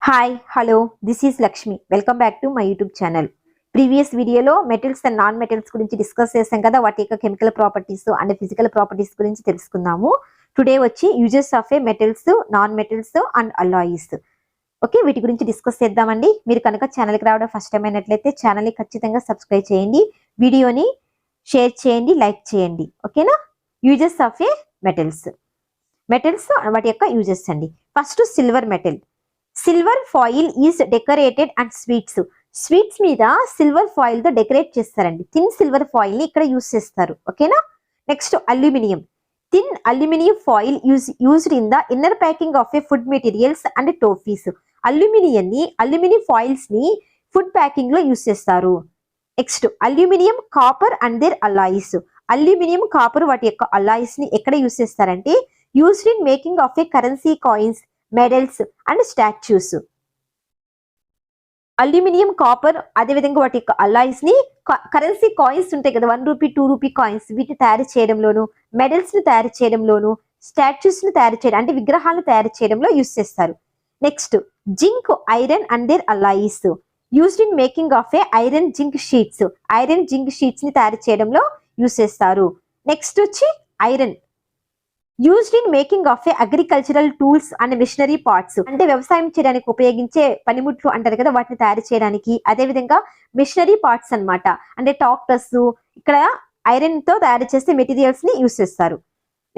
Hi, hello, this is Lakshmi. Welcome back to my YouTube channel. Previous వీడియోలో metals and non metals గురించి discuss చేసాం కదా, వాటి యొక్క chemical properties and physical properties గురించి తెలుసుకుందాము. టుడే వచ్చి uses of a metals, non metals and alloys. Okay, వీటి గురించి డిస్కస్ చేద్దామండి. మీరు కనుక ఛానల్కి రావడం ఫస్ట్ టైం అయినట్లయితే ఛానల్ని ఖచ్చితంగా సబ్స్క్రైబ్ చేయండి, వీడియోని షేర్ చేయండి, లైక్ చేయండి. ఓకేనా? యూజెస్ ఆఫ్ ఏ మెటల్స్ వాటి యొక్క యూజెస్ అండి. First silver metal. Silver foil is decorated and sweets మీద సిల్వర్ ఫాయిల్ తో డెకరేట్ చేస్తారండి. థిన్ సిల్వర్ ఫాయిల్ ని ఇక్కడ యూజ్ చేస్తారు. ఓకేనా? Next aluminium. Thin aluminium foil used in the inner packing of a food materials and toffees. Aluminium foils ని food packing లో use చేస్తారు. Next aluminium copper and their alloys. Aluminium copper వాటి యొక్క alloys ని ఎక్కడ use చేస్తారంటే used in making of A currency coins, medals and statues. Aluminium copper అదేవిధంగా వాటి యొక్క అలాయిస్ ని కరెన్సీ కాయిన్స్ ఉంటాయి కదా, 1 రూపీ 2 రూపీ కాయిన్స్, వీటిని తయారు చేయడంలోను, మెడల్స్ ని తయారు చేయడంలోను, స్టాచ్యూస్ ని తయారు చేయడం అంటే విగ్రహాలను తయారు చేయడంలో యూజ్ చేస్తారు. Next zinc, iron and their alloys used in making of a iron zinc sheets. Iron zinc sheets ని తయారు చేయడంలో యూజ్ చేస్తారు. నెక్స్ట్ వచ్చి iron used in making of a agricultural tools and machinery parts. అంటే వ్యవసాయం చేయడానికి ఉపయోగించే పనిముట్లు అంటారు కదా, వాటిని తయారు చేయడానికి. అదే విధంగా మిషనరీ పార్ట్స్ అన్నమాట, అంటే ట్రాక్టర్స్, ఇక్కడ ఐరన్ తో తయారు చేసే మెటీరియల్స్ ని యూజ్ చేస్తారు.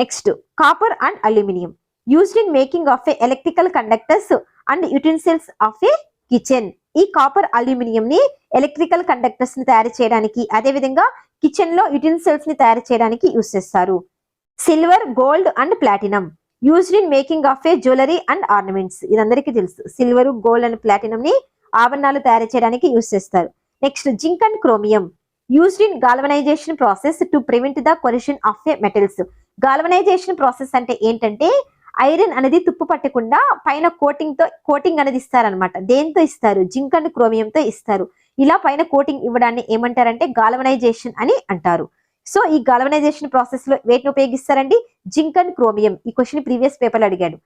Next copper and aluminium used in making of A electrical conductors and utensils of A kitchen. ఈ కాపర్ అల్యూమినియం ని ఎలక్ట్రికల్ కండక్టర్స్ ని తయారు చేయడానికి, అదే విధంగా కిచెన్ లో యుటెన్సిల్స్ ని తయారు చేయడానికి యూజ్ చేస్తారు. Silver, gold and platinum used in making of A jewellery and ornaments. ఇది అందరికీ తెలుసు. సిల్వర్, గోల్డ్ అండ్ ప్లాటినం ని ఆభరణాలు తయారు చేయడానికి యూజ్ చేస్తారు. Next zinc and chromium used in galvanisation process to prevent the corrosion of a metals. Galvanisation process అంటే ఏంటంటే ఐరన్ అనేది తుప్పు పట్టకుండా పైన కోటింగ్ అనేది ఇస్తారనమాట. దేంతో ఇస్తారు? జింక్ అండ్ క్రోమియం తో ఇస్తారు. ఇలా పైన కోటింగ్ ఇవ్వడాన్ని ఏమంటారంటే గాల్వనైజేషన్ అని అంటారు. సో ఈ గాల్వనైజేషన్ ప్రాసెస్ లో వేటిని ఉపయోగిస్తారండి? Zinc and chromium. ఈ క్వశ్చన్ ప్రీవియస్ పేపర్ అడిగాడు.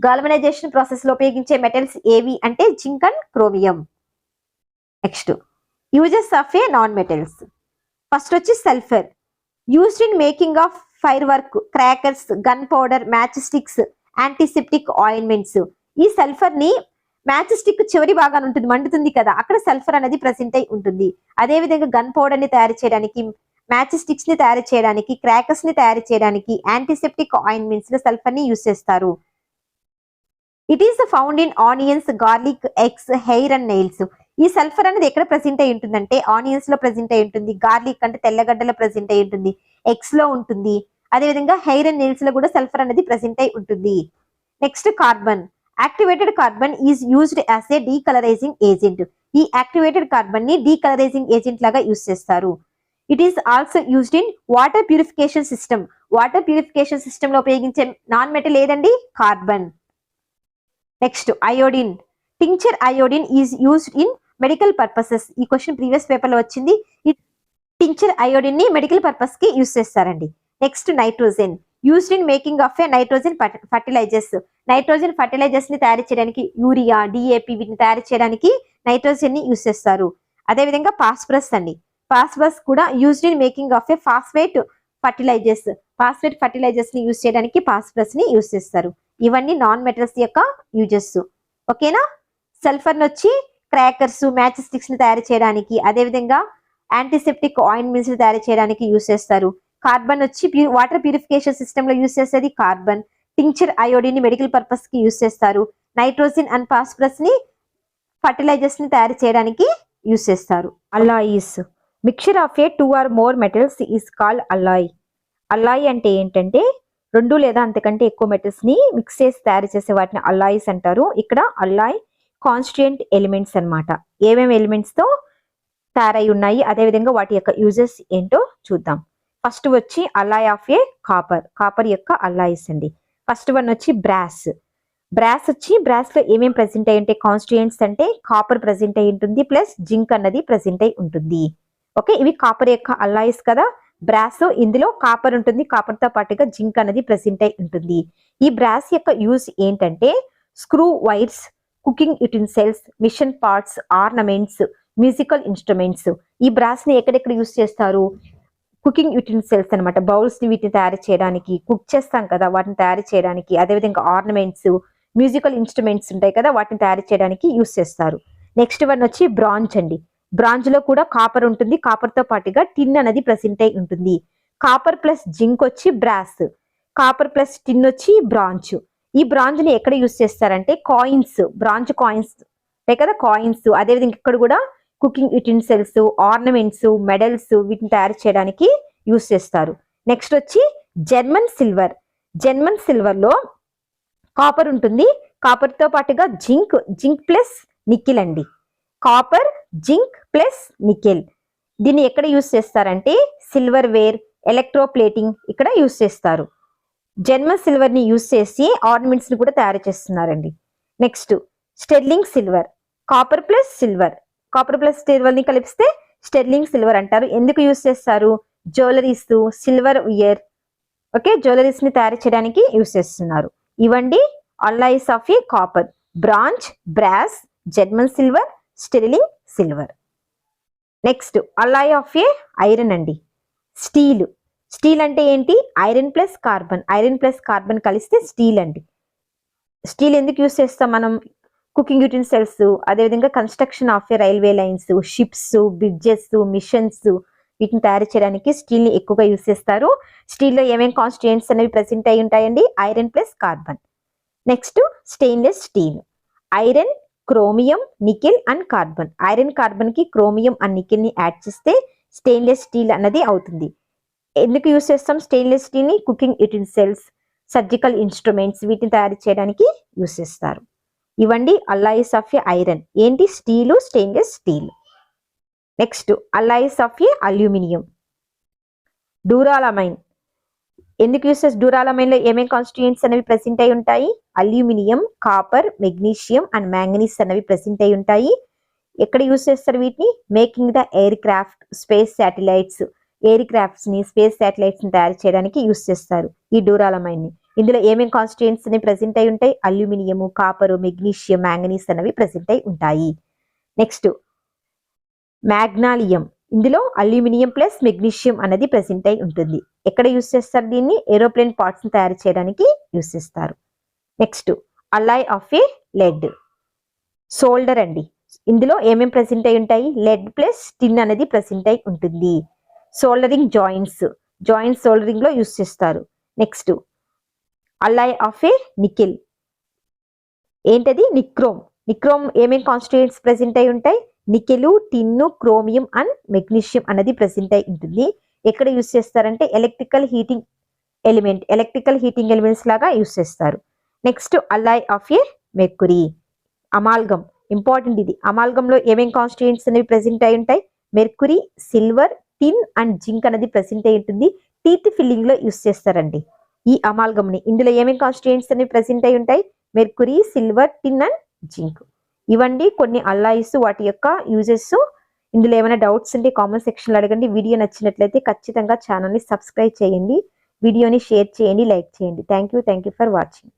గాల్వనైజేషన్ ప్రాసెస్ లో ఉపయోగించే మెటల్స్ ఏవి అంటే zinc and chromium. Next uses of a non metals. First వచ్చి sulphur used in making of fire work, crackers, gun powder, match sticks, antiseptic ointments. ఈ sulphur ని match stick చివరి భాగాన్ని ఉంటుంది, మండుతుంది కదా, అక్కడ సల్ఫర్ అనేది ప్రెసెంట్ అయి ఉంటుంది. అదే విధంగా గన్ పౌడర్ ని తయారు చేయడానికి, మ్యాచ్ స్టిక్స్ ని తయారు చేయడానికి, క్రాకర్స్ ని తయారు చేయడానికి, యాంటీసెప్టిక్ ఆయింట్మెంట్స్ లో సల్ఫర్ ని యూజ్ చేస్తారు. It is found in onions, garlic, eggs, hair and nails. ఈ సల్ఫర్ అనేది ఎక్కడ ప్రెసెంట్ అయి ఉంటుందంటే ఆనియన్స్ లో ప్రెసెంట్ అయి ఉంటుంది, గార్లిక్ అంటే తెల్లగడ్డలో ప్రెసెంట్ అయి ఉంటుంది, ఎగ్స్ లో ఉంటుంది, అదే విధంగా హెయిర్ అండ్ నెయిల్స్ లో కూడా సల్ఫర్ అనేది ప్రెసెంట్ అయి ఉంటుంది. Next carbon. Activated carbon is used as a decolourising agent. ఈ యాక్టివేటెడ్ కార్బన్ ని డీకలరైజింగ్ ఏజెంట్ లాగా యూజ్ చేస్తారు. It is also used in water purification system. Water purification system లో ఉపయోగించే నాన్ మెటల్ ఏదండి? Carbon. Next iodine. Tincture iodine is used in medical purposes. ఈ question previous paper లో వచ్చింది. ఈ టింక్చర్ అయోడిన్ ని మెడికల్ పర్పస్ కి యూజ్ చేస్తారండి. Next nitrogen used in making of A nitrogen fertilisers. Nitrogen fertilisers ని తయారు చేయడానికి, యూరియా, డిఏపి వీటిని తయారు చేయడానికి నైట్రోజన్ ని యూజ్ చేస్తారు. అదే విధంగా ఫాస్ఫరస్ అండి. ఫాస్ఫరస్ కూడా used in making of a phosphate fertilisers. Phosphate fertilisers ని యూజ్ చేయడానికి ఫాస్ఫరస్ ని యూజ్ చేస్తారు. ఇవన్నీ నాన్ మెటల్స్ యొక్క యూజెస్. ఓకేనా? సల్ఫర్ వచ్చి క్రాకర్స్, మ్యాచ్ స్టిక్స్ ని తయారు చేయడానికి, అదే విధంగా యాంటీసెప్టిక్ ఆయింట్మెంట్స్ ని తయారు చేయడానికి యూజ్ చేస్తారు. కార్బన్ వచ్చి వాటర్ ప్యూరిఫికేషన్ సిస్టమ్ లో యూజ్ చేసేది కార్బన్. టింక్చర్ అయోడిన్ ని మెడికల్ పర్పస్ కి యూజ్ చేస్తారు. నైట్రోజన్ అండ్ ఫాస్ఫరస్ ని ఫర్టిలైజర్స్ ని తయారు చేయడానికి యూజ్ చేస్తారు. Alloys. Mixture of A 2 or more metals is called Alai. Alai అంటే ఏంటంటే 2 లేదా అంతకంటే ఎక్కువ మెటల్స్ ని మిక్స్ చేసి తయారు చేసే వాటిని అలాయిస్ అంటారు. ఇక్కడ అలాయ్ కాన్స్టిట్యూయెంట్ ఎలిమెంట్స్ అన్నమాట. ఏమేమి ఎలిమెంట్స్ తో తయారై ఉన్నాయి, అదే విధంగా వాటి యొక్క యూజెస్ ఏంటో చూద్దాం. ఫస్ట్ వచ్చి Alai of A copper. Copper యొక్క అలాయిస్ అండి. ఫస్ట్ వన్ వచ్చి బ్రాస్. బ్రాస్ లో ఏమేమి ప్రెసెంట్ అయి ఉంటాయి? కాన్స్టిట్యూయెంట్స్ అంటే కాపర్ ప్రెసెంట్ అయి ఉంటుంది, ప్లస్ జింక్ అన్నది ప్రెసెంట్ అయి ఉంటుంది. ఓకే, ఇవి కాపర్ యొక్క అలాయిస్ కదా. బ్రాస్ ఇందులో కాపర్ ఉంటుంది, కాపర్ తో పాటుగా జింక్ అనేది ప్రెసెంట్ అయి ఉంటుంది. ఈ బ్రాస్ యొక్క యూజ్ ఏంటంటే screw wires, cooking utensils, machine parts, ornaments, musical instruments. ఈ బ్రాస్ ని ఎక్కడెక్కడ యూస్ చేస్తారు? కుకింగ్ యుటెన్సిల్స్ అనమాట. బౌల్స్ ని వీటిని తయారు చేయడానికి, కుక్ చేస్తాం కదా వాటిని తయారు చేయడానికి, అదేవిధంగా ఆర్నమెంట్స్, మ్యూజికల్ ఇన్స్ట్రుమెంట్స్ ఉంటాయి కదా వాటిని తయారు చేయడానికి యూస్ చేస్తారు. నెక్స్ట్ వన్ వచ్చి బ్రాంజ్ అండి. బ్రాంజ్ లో కూడా కాపర్ ఉంటుంది, కాపర్ తో పాటుగా టిన్ అనేది ప్రెసెంట్ అయి ఉంటుంది. కాపర్ ప్లస్ జింక్ వచ్చి బ్రాస్, కాపర్ ప్లస్ టిన్ వచ్చి బ్రాంజ్. ఈ బ్రాంజ్ ని ఎక్కడ యూస్ చేస్తారంటే కాయిన్స్, బ్రాంజ్ కాయిన్స్ ఉంటాయి కదా కాయిన్స్, అదేవిధంగా ఇక్కడ కూడా కుకింగ్ యుటెన్సిల్స్, ఆర్నమెంట్స్, మెడల్స్ వీటిని తయారు చేయడానికి యూస్ చేస్తారు. నెక్స్ట్ వచ్చి జర్మన్ సిల్వర్. జర్మన్ సిల్వర్ లో కాపర్ ఉంటుంది, కాపర్ తో పాటుగా జింక్, జింక్ ప్లస్ నికెల్ అండి. Copper, zinc plus nickel. దీన్ని ఎక్కడ యూస్ చేస్తారంటే సిల్వర్ వేర్, ఎలక్ట్రోప్లేటింగ్ ఇక్కడ యూస్ చేస్తారు. జర్మన్ సిల్వర్ ని యూస్ చేసి ఆర్నమెంట్స్ ని కూడా తయారు చేస్తున్నారండి. Next sterling silver. Copper plus silver, copper plus silver ని కలిపిస్తే స్టెర్లింగ్ సిల్వర్ అంటారు. ఎందుకు యూస్ చేస్తారు? Jewelleries, silver year, okay, jewelleries ని తయారు చేయడానికి యూస్ చేస్తున్నారు. ఇవండి alloys of A copper: bronze, brass, German silver, sterling silver. Next alloy of a iron అండి. స్టీల్. స్టీల్ అంటే ఏంటి? Iron plus carbon, iron plus carbon కలిస్తే స్టీల్ అండి. స్టీల్ ఎందుకు యూస్ చేస్తాం మనం? కుకింగ్ యుటెన్సిల్స్, అదేవిధంగా construction of A railway lines, ships, bridges, machines వీటిని తయారు చేయడానికి స్టీల్ ని ఎక్కువగా యూస్ చేస్తారు. స్టీల్ లో ఏమేమి కాన్స్టిట్యూయెంట్స్ అనేవి ప్రెసెంట్ అయి ఉంటాయండి? Iron plus carbon. Next stainless steel. Iron, chromium, nickel and carbon. Iron, carbon కి క్రోమియం అండ్ నికెల్ ని యాడ్ చేస్తే స్టెయిన్లెస్ స్టీల్ అన్నది అవుతుంది. ఎందుకు యూస్ చేస్తాం స్టెయిన్లెస్ స్టీల్ ని? కుకింగ్ యుటెన్సిల్స్, సర్జికల్ ఇన్స్ట్రుమెంట్స్ వీటిని తయారు చేయడానికి యూస్ చేస్తారు. ఇవండి అల్లాయిస్ ఆఫ్ ఏ ఐరన్. ఏంటి? Steel, stainless steel. Next alloys of a aluminium. Duralumin. ఎందుకు యూస్ చేస్తారు? డ్యూరాలమైన్ లో ఏమేమి కాన్స్టిట్యూయెంట్స్ అనేవి ప్రెసెంట్ అయి ఉంటాయి? Aluminium, copper, magnesium and manganese అనేవి ప్రెసెంట్ అయి ఉంటాయి. ఎక్కడ యూస్ చేస్తారు వీటిని? Making the air craft, space satellites, air crafts ని, స్పేస్ శాటిలైట్స్ ని తయారు చేయడానికి యూస్ చేస్తారు ఈ డ్యూరాలమైన్ ని. ఇందులో ఏమేమి కాన్స్టిట్యూయెంట్స్ అనేవి ప్రెసెంట్ అయి ఉంటాయి? అల్యూమినియం, కాపర్, మెగ్నీషియం, మ్యాంగనీస్ అనేవి ప్రెసెంట్ అయి ఉంటాయి. నెక్స్ట్ మ్యాగ్నాలియం. ఇందులో అల్యూమినియం ప్లస్ మెగ్నీషియం అనేది ప్రెసెంట్ అయి ఉంటుంది. ఎక్కడ యూస్ చేస్తారు దీన్ని? ఏరోప్లేన్ పార్ట్స్ ని తయారు చేయడానికి యూస్ చేస్తారు. Next alloy of a lead. Solder అండి. ఇందులో ఏమేమి ప్రెసెంట్ అయి ఉంటాయి? లెడ్ ప్లస్ టిన్ అనేది ప్రెసెంట్ అయి ఉంటుంది. సోల్డరింగ్ జాయింట్స్, జాయింట్స్ సోల్డరింగ్ లో యూస్ చేస్తారు. Next alloy of a nickel. ఏంటది? నిక్రోమ్. నిక్రోమ్ ఏమేమి కాన్స్టిట్యూయెంట్స్ ప్రెసెంట్ అయి ఉంటాయి? Nickel, tin, chromium and magnesium అనేది ప్రెసెంట్ అయి ఉంటుంది. ఎక్కడ యూస్ చేస్తారంటే electrical heating element, electrical heating elements లాగా యూస్ చేస్తారు. Next alloy of a mercury. Amalgam. Important ఇది. అమాల్గమ్ లో ఏమేమి కాన్స్టిట్యూయెంట్స్ అనేవి ప్రెసెంట్ అయి ఉంటాయి? Mercury, silver, tin and zinc అనేది ప్రెసెంట్ అయి ఉంటుంది. టీత్ ఫిల్లింగ్ లో యూస్ చేస్తారండి ఈ అమాల్గమ్ ని. ఇందులో ఏమేమి కాన్స్టిట్యూయెంట్స్ అనేవి ప్రెసెంట్ అయి ఉంటాయి? Mercury, silver, tin and zinc. ఇవండి కొన్ని అల్లాయిస్, వాటి యొక్క యూజెస్. ఇందులో ఏమైనా డౌట్స్ ఉంటే కామెంట్ సెక్షన్ లో అడగండి. వీడియో నచ్చినట్లయితే ఖచ్చితంగా ఛానల్ ని సబ్స్క్రైబ్ చేయండి, వీడియోని షేర్ చేయండి, లైక్ చేయండి. Thank you for watching.